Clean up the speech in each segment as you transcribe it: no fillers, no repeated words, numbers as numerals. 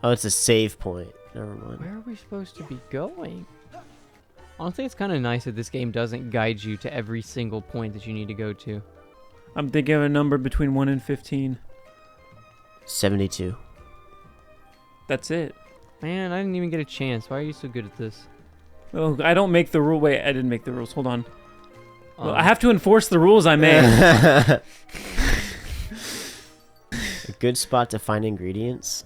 Oh, it's a save point. Never mind. Where are we supposed to be going? Honestly, it's kind of nice that this game doesn't guide you to every single point that you need to go to. I'm thinking of a number between 1 and 15. 72. That's it. Man, I didn't even get a chance. Why are you so good at this? Oh, I don't make the rule. Wait, I didn't make the rules. Hold on. Well, I have to enforce the rules I made. A good spot to find ingredients.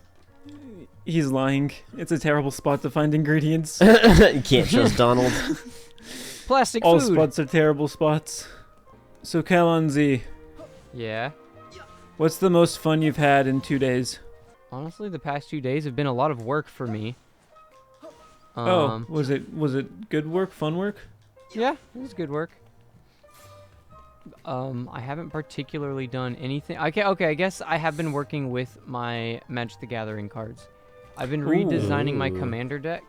He's lying. It's a terrible spot to find ingredients. You can't trust Donald. Plastic All food. spots are terrible spots. So, Kalonzee, Yeah. what's the most fun you've had in 2 days? Honestly, the past 2 days have been a lot of work for me. Was it good work, fun work? Yeah, it was good work. I haven't particularly done anything. Okay, I guess I have been working with my Magic the Gathering cards. I've been redesigning my commander deck,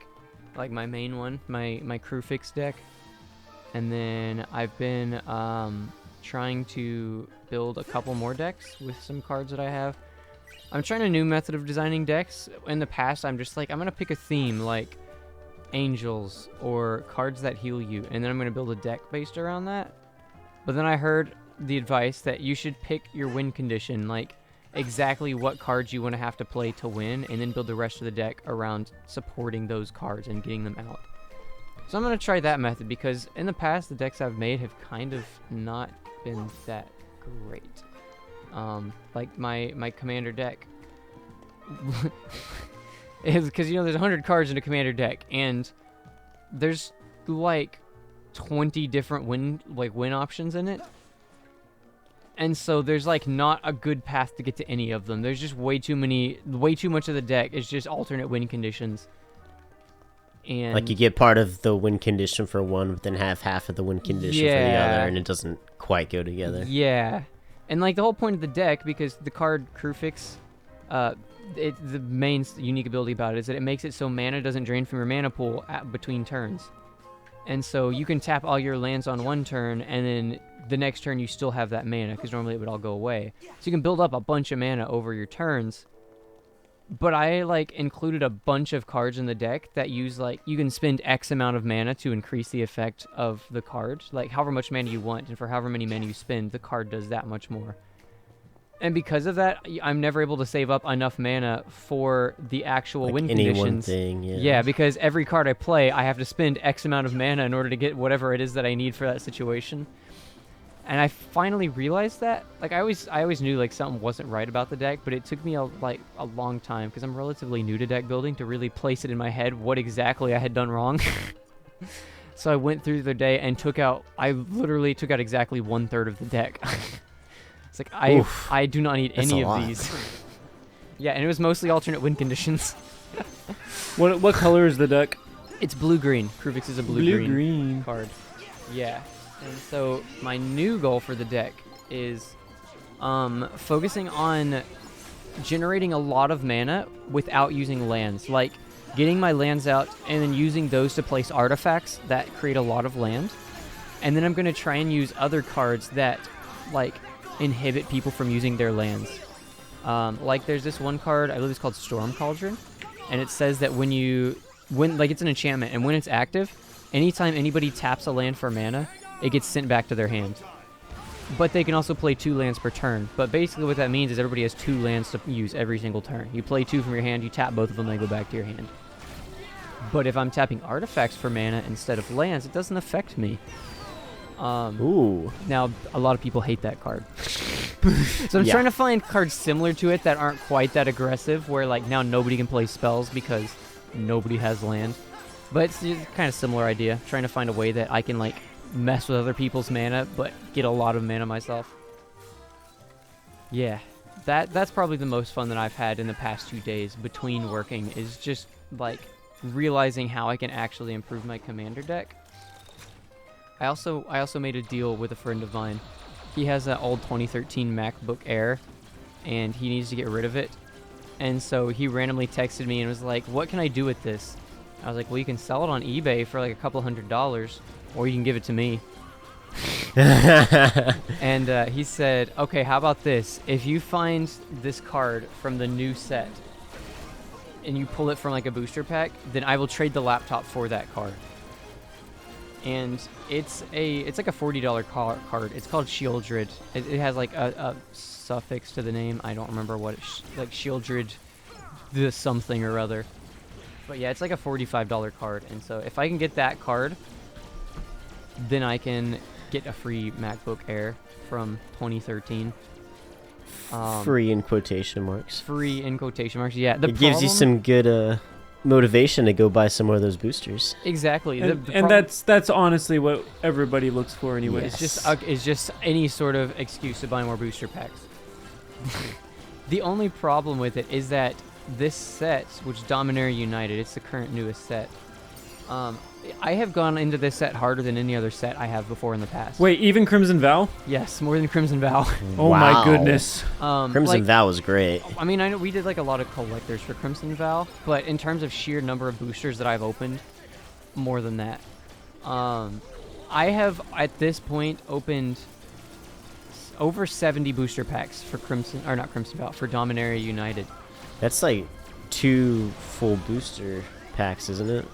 like my main one, my crew fix deck. And then I've been trying to build a couple more decks with some cards that I have. I'm trying a new method of designing decks. In the past, I'm just like, I'm going to pick a theme like angels or cards that heal you, and then I'm going to build a deck based around that. But then I heard the advice that you should pick your win condition, like exactly what cards you want to have to play to win, and then build the rest of the deck around supporting those cards and getting them out. So I'm going to try that method, because in the past, the decks I've made have kind of not been that great. Like my commander deck. Because, you know, there's 100 cards in a commander deck, and there's like 20 different win options in it. And so there's like not a good path to get to any of them. There's just way too much of the deck is just alternate win conditions. And Like you get part of the win condition for one, but then have half of the win condition for the other, and it doesn't quite go together. Yeah. And like the whole point of the deck, because the card Crew Fix, the main unique ability about it is that it makes it so mana doesn't drain from your mana pool between turns. And so you can tap all your lands on one turn, and then the next turn you still have that mana, because normally it would all go away. So you can build up a bunch of mana over your turns. But I like included a bunch of cards in the deck that use like, you can spend X amount of mana to increase the effect of the card. Like however much mana you want, and for however many mana you spend, the card does that much more. And because of that, I'm never able to save up enough mana for the actual Like win any conditions. one thing, Yeah, because every card I play, I have to spend X amount of mana in order to get whatever it is that I need for that situation. And I finally realized that. Like I always knew like something wasn't right about the deck, but it took me a long time, because I'm relatively new to deck building, to really place it in my head what exactly I had done wrong. So I went through the day and I literally took out exactly 1/3 of the deck. It's like I do not need any of these. Yeah, and it was mostly alternate win conditions. What color is the deck? It's blue-green. Kruvix is a blue-green Blue-green card. Yeah. And so my new goal for the deck is focusing on generating a lot of mana without using lands. Like getting my lands out and then using those to place artifacts that create a lot of land. And then I'm going to try and use other cards that like inhibit people from using their lands. Like there's this one card, I believe it's called Storm Cauldron, and it says that when it's an enchantment, and when it's active, anytime anybody taps a land for mana, it gets sent back to their hand. But they can also play 2 lands per turn. But basically what that means is everybody has 2 lands to use every single turn. You play 2 from your hand, you tap both of them, they go back to your hand. But if I'm tapping artifacts for mana instead of lands, it doesn't affect me. Now, a lot of people hate that card. So I'm trying to find cards similar to it that aren't quite that aggressive, where like now nobody can play spells because nobody has land. But it's kind of similar idea, trying to find a way that I can like mess with other people's mana, but get a lot of mana myself. Yeah, that's probably the most fun that I've had in the past 2 days between working, is just like realizing how I can actually improve my commander deck. I also made a deal with a friend of mine. He has an old 2013 MacBook Air, and he needs to get rid of it. And so he randomly texted me and was like, "What can I do with this?" I was like, "Well, you can sell it on eBay for like a couple $100, or you can give it to me." And he said, "Okay, how about this? If you find this card from the new set, and you pull it from like a booster pack, then I will trade the laptop for that card. And it's like a $40 card. It's called Shieldred. It has like a suffix to the name. I don't remember what it's like, Shieldred, the something or other. But yeah, it's like a $45 card. And so if I can get that card, then I can get a free MacBook Air from 2013. Free in quotation marks. Free in quotation marks. Yeah, it gives you some good motivation to go buy some more of those boosters. Exactly. And that's honestly what everybody looks for anyway. Yes. It's just any sort of excuse to buy more booster packs. The only problem with it is that this set, which Dominaria United, it's the current newest set. I have gone into this set harder than any other set I have before in the past. Wait, even Crimson Vow? Yes, more than Crimson Vow. Oh my goodness. Crimson Vow was great. I mean, I know we did like a lot of collectors for Crimson Vow, but in terms of sheer number of boosters that I've opened, more than that. I have at this point opened over 70 booster packs for not Crimson Vow, for Dominaria United. That's like 2 full booster packs, isn't it?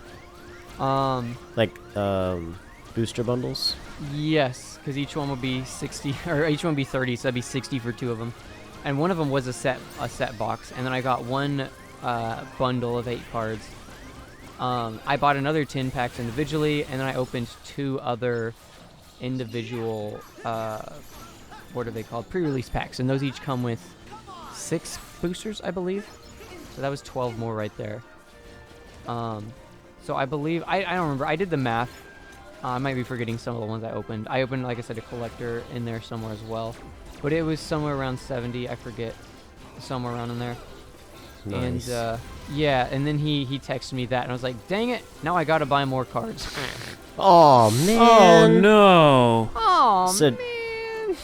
Booster bundles? Yes, because each one would be 60, or each one would be 30, so that'd be 60 for 2 of them. And one of them was a set box, and then I got one bundle of 8 cards. I bought another 10 packs individually, and then I opened 2 other individual, what are they called? Pre-release packs, and those each come with 6 boosters, I believe. So that was 12 more right there. So I believe, I don't remember, I did the math. I might be forgetting some of the ones I opened. I opened, like I said, a collector in there somewhere as well. But it was somewhere around 70, I forget. Somewhere around in there. Nice. And, yeah, and then he texted me that, and I was like, dang it, now I gotta buy more cards. Oh, man. Oh, no. Oh, So- man.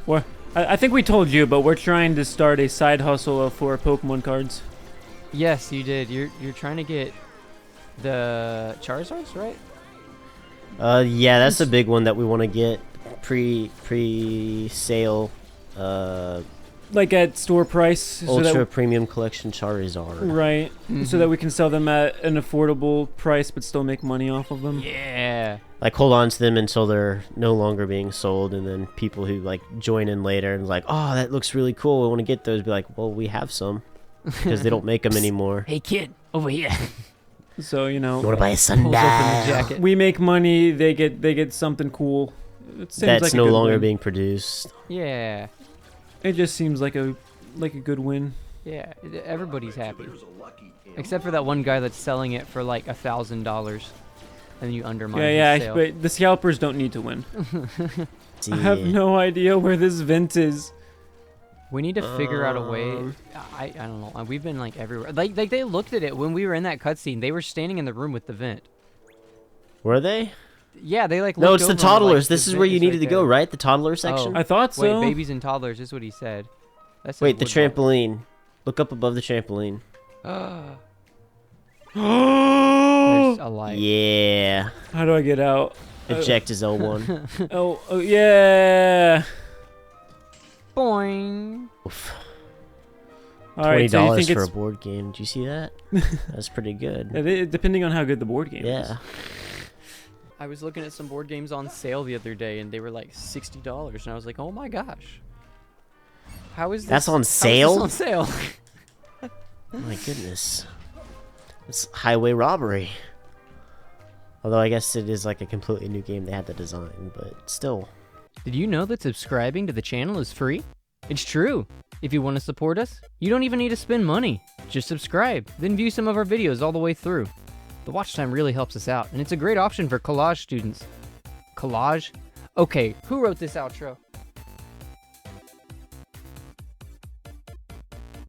What? I think we told you, but we're trying to start a side hustle for Pokemon cards. Yes, you did. You're trying to get the Charizards, right? Yeah, that's a big one that we want to get pre-sale. Like at store price. Ultra premium collection Charizard. Right. Mm-hmm. So that we can sell them at an affordable price but still make money off of them. Yeah. Like hold on to them until they're no longer being sold, and then people who like join in later and like, oh, that looks really cool, I want to get those. Be like, well, we have some because they don't make them anymore. Hey, kid, over here. So You want to buy a Pulls open the sundial jacket. we make money. They get something cool. It seems that's like a no good longer win. being produced. Yeah. It just seems like a good win. Yeah. Everybody's happy. Except for that one guy that's selling it for like $1,000. And then you undermine his sale. But the scalpers don't need to win. I have Yeah. no idea where this vent is. We need to figure out a way. I don't know. We've been like everywhere. Like they looked at it when we were in that cutscene. They were standing in the room with the vent. Were they? Yeah, they like. No, looked it's the over and were toddlers. like, this "The is where vent you is needed to right go, there." right? The toddler section? I thought so. Wait, babies and toddlers is what he said. That's Wait, the trampoline. Look up above the trampoline. There's a light. Yeah. How do I get out? Eject is L1. Oh, yeah. Boing. Oof. All right, so you $20 think for a it's board game. Did you see that? That's pretty good. depending on how good the board game is. Yeah. I was looking at some board games on sale the other day, and they were like $60, and I was like, "Oh my gosh, how is this? That's on how is sale? this on sale?" My goodness. It's highway robbery. Although I guess it is like a completely new game they had to design, but still. Did you know that subscribing to the channel is free? It's true. If you want to support us, you don't even need to spend money. Just subscribe, then view some of our videos all the way through. The watch time really helps us out, and it's a great option for collage students. Collage? Okay, who wrote this outro?